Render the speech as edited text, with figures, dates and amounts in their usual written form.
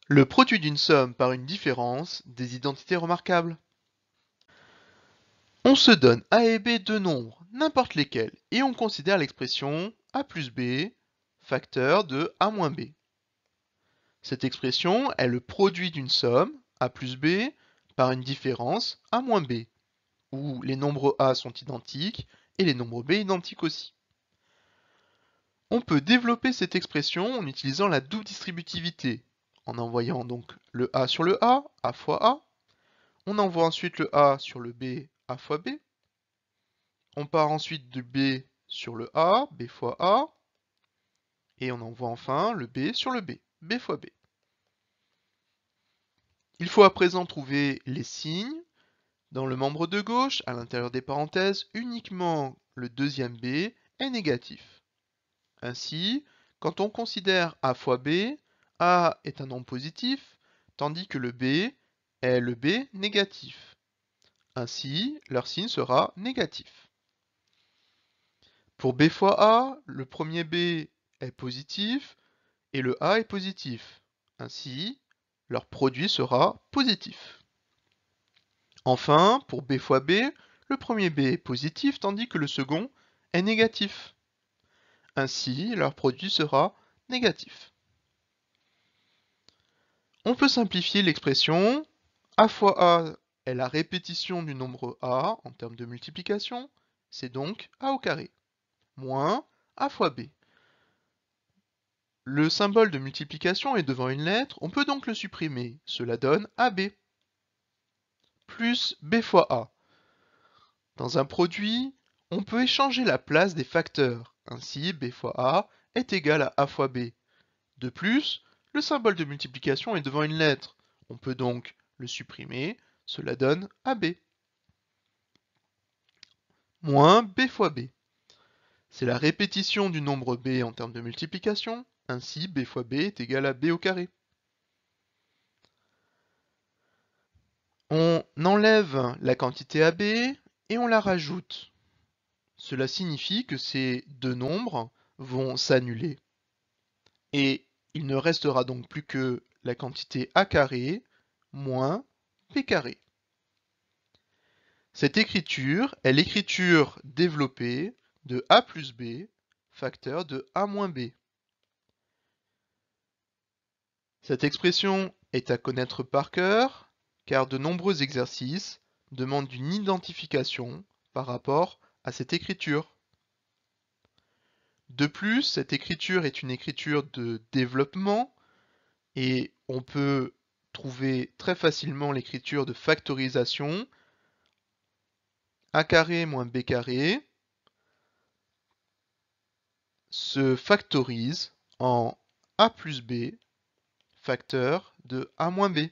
Le produit d'une somme par une différence des identités remarquables. On se donne a et b deux nombres, n'importe lesquels, et on considère l'expression a plus b, facteur de a moins b. Cette expression est le produit d'une somme, a plus b, par une différence, a moins b, où les nombres a sont identiques et les nombres b identiques aussi. On peut développer cette expression en utilisant la double distributivité, en envoyant donc le a sur le a fois a. On envoie ensuite le a sur le b, a fois b. On part ensuite du b sur le a, b fois a. Et on envoie enfin le b sur le b, b fois b. Il faut à présent trouver les signes. Dans le membre de gauche, à l'intérieur des parenthèses, uniquement le deuxième b est négatif. Ainsi, quand on considère a fois b, a est un nombre positif, tandis que le b est le b négatif. Ainsi, leur signe sera négatif. Pour b fois a, le premier b est positif et le a est positif. Ainsi, leur produit sera positif. Enfin, pour b fois b, le premier b est positif tandis que le second est négatif. Ainsi, leur produit sera négatif. On peut simplifier l'expression a fois a est la répétition du nombre a en termes de multiplication, c'est donc a au carré, moins a fois b. Le symbole de multiplication est devant une lettre, on peut donc le supprimer, cela donne ab, plus b fois a. Dans un produit, on peut échanger la place des facteurs, ainsi b fois a est égal à a fois b. De plus, le symbole de multiplication est devant une lettre, on peut donc le supprimer, cela donne ab, moins b fois b. C'est la répétition du nombre b en termes de multiplication, ainsi b fois b est égal à b au carré. On enlève la quantité ab et on la rajoute. Cela signifie que ces deux nombres vont s'annuler. Et il ne restera donc plus que la quantité a carré moins b carré. Cette écriture est l'écriture développée de a plus b, facteur de a moins b. Cette expression est à connaître par cœur, car de nombreux exercices demandent une identification par rapport à cette écriture. De plus, cette écriture est une écriture de développement et on peut trouver très facilement l'écriture de factorisation. A carré moins b carré se factorise en a plus b, facteur de a moins b.